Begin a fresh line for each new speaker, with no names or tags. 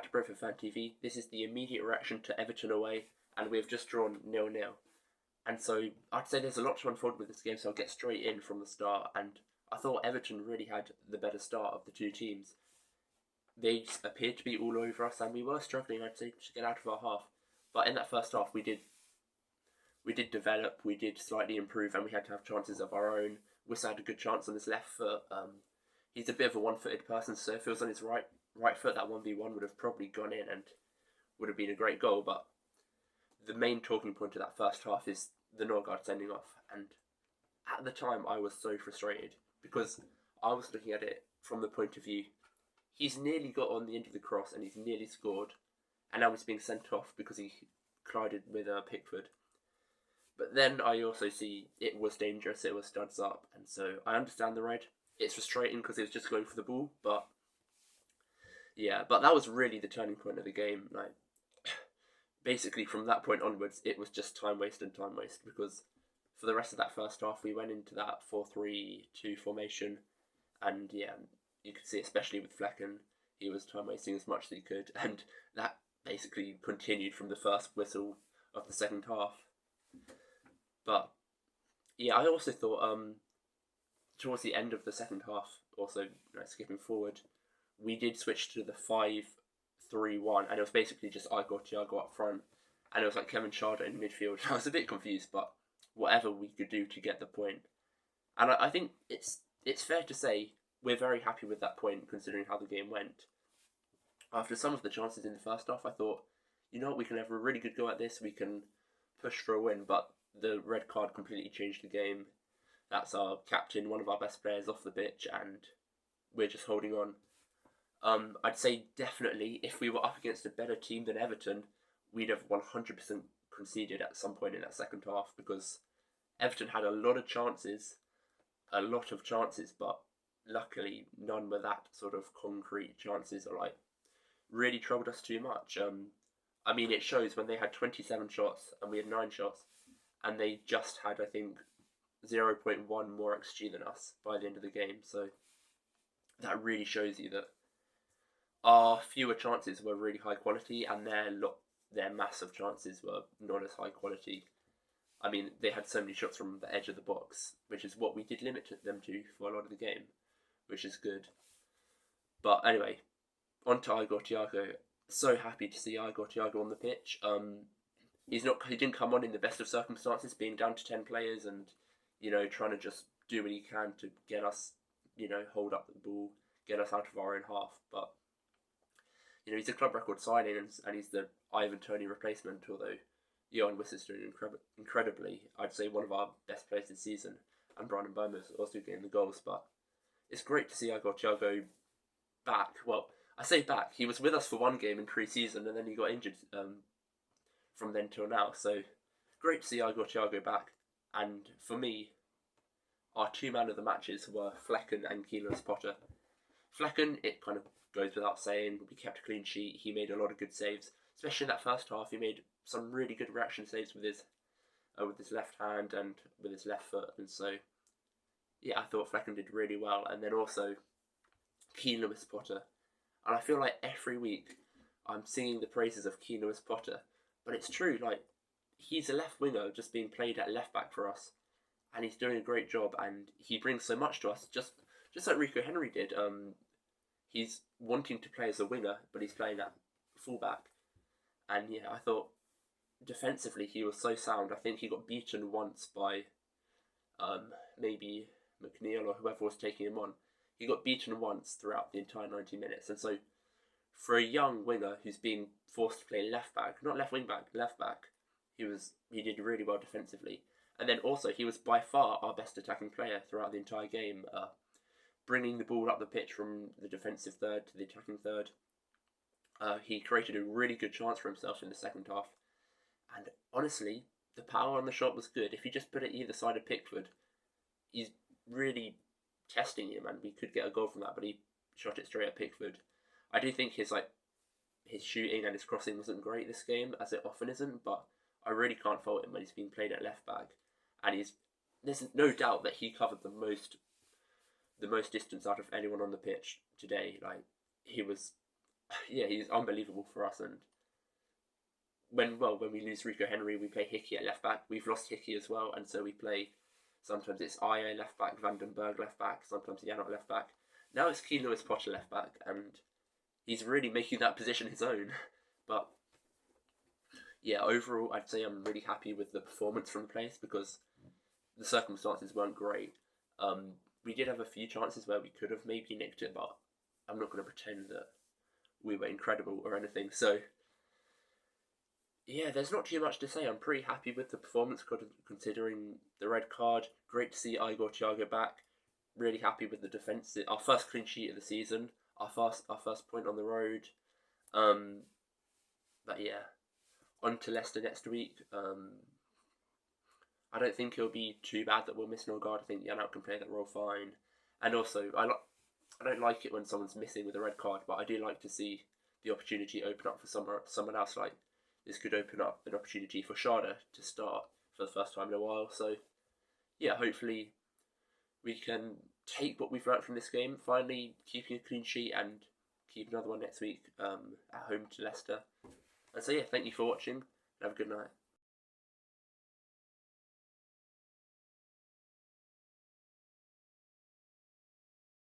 to Brentford Fan TV. This is the immediate reaction to Everton away, and we've just drawn 0-0. And so I'd say there's a lot to unfold with this game, so I'll get straight in from the start. And I thought Everton really had the better start of the two teams. They appeared to be all over us, and we were struggling, I'd say, to get out of our half. But in that first half, we did develop, we did slightly improve, and we had to have chances of our own. Wissa had a good chance on his left foot. He's a bit of a one-footed person, so if it was on his right foot, that 1v1 would have probably gone in and would have been a great goal. But the main talking point of that first half is the Norgard sending off. And at the time, I was so frustrated because I was looking at it from the point of view, he's nearly got on the end of the cross and he's nearly scored, and now he's being sent off because he collided with Pickford. But then I also see it was dangerous, it was studs up, and so I understand the red. It's frustrating because it was just going for the ball, but yeah, but that was really the turning point of the game. Like, basically from that point onwards, it was just time waste because for the rest of that first half, we went into that 4-3-2 formation, and yeah, you could see, especially with Flecken, he was time wasting as much as he could, and that basically continued from the first whistle of the second half. But yeah, I also thought towards the end of the second half, also skipping forward, we did switch to the 5-3-1, and it was basically just Igor Thiago up front, and it was like Kevin Schade in midfield. I was a bit confused, but whatever we could do to get the point. And I think it's fair to say we're very happy with that point, considering how the game went. After some of the chances in the first half, I thought, you know what, we can have a really good go at this, we can push for a win, but the red card completely changed the game. That's our captain, one of our best players off the pitch, and we're just holding on. I'd say definitely, if we were up against a better team than Everton, we'd have 100% conceded at some point in that second half, because Everton had a lot of chances, but luckily none were that sort of concrete chances or like really troubled us too much. I mean, it shows when they had 27 shots and we had 9 shots, and they just had, I think, 0.1 more XG than us by the end of the game. So that really shows you that our fewer chances were really high quality, and their massive chances were not as high quality. I mean, they had so many shots from the edge of the box, which is what we did limit them to for a lot of the game, which is good. But anyway, on to Igor Thiago. So happy to see Igor Thiago on the pitch. He didn't come on in the best of circumstances, being down to 10 players and, trying to just do what he can to get us, hold up the ball, get us out of our own half. But, he's a club record signing, and he's the Ivan Toney replacement, although Johan Wissa's doing incredibly. I'd say one of our best players this season, and Brandon Boma's also getting the goals. But it's great to see Igor Thiago back. Well, I say back. He was with us for one game in pre-season, and then he got injured from then till now. So great to see Igor Thiago back. And for me, our two man of the matches were Flecken and Keelan Potter. Flecken, it kind of goes without saying, we kept a clean sheet. He made a lot of good saves, especially in that first half. He made some really good reaction saves with his left hand and with his left foot, and so yeah, I thought Flecken did really well. And then also Keelan Potter, and I feel like every week I'm singing the praises of Keelan Potter, but it's true. Like, he's a left winger just being played at left back for us, and he's doing a great job, and he brings so much to us, just like Rico Henry did. He's wanting to play as a winger, but he's playing at fullback. And yeah, I thought defensively he was so sound. I think he got beaten once by maybe McNeil or whoever was taking him on. He got beaten once throughout the entire 90 minutes. And so for a young winger who's being forced to play left back, not left wing back, left back, he did really well defensively. And then also he was by far our best attacking player throughout the entire game, bringing the ball up the pitch from the defensive third to the attacking third. He created a really good chance for himself in the second half. And honestly, the power on the shot was good. If he just put it either side of Pickford, he's really testing him, and we could get a goal from that, but he shot it straight at Pickford. I do think his shooting and his crossing wasn't great this game, as it often isn't, but I really can't fault him when he's being played at left back. And there's no doubt that he covered the most distance out of anyone on the pitch today. Like, he was yeah, he's unbelievable for us. And when we lose Rico Henry, we play Hickey at left back. We've lost Hickey as well, and so we play. Sometimes it's Aya left back, Vandenberg left back. Sometimes Janot left back. Now it's Keane Lewis Potter left back, and he's really making that position his own. But yeah, overall, I'd say I'm really happy with the performance from the players because the circumstances weren't great. We did have a few chances where we could have maybe nicked it, but I'm not going to pretend that we were incredible or anything. So yeah, there's not too much to say. I'm pretty happy with the performance considering the red card. Great to see Igor Thiago back. Really happy with the defence. Our first clean sheet of the season. Our first point on the road. Um, but yeah, on to Leicester next week. I don't think it'll be too bad that we'll miss Norgard. I think Janelt can play that role fine. And also, I don't like it when someone's missing with a red card, but I do like to see the opportunity open up for someone else. Like this could open up an opportunity for Sharda to start for the first time in a while. So yeah, hopefully we can take what we've learnt from this game, finally keeping a clean sheet and keep another one next week at home to Leicester. And so yeah, thank you for watching and have a good night.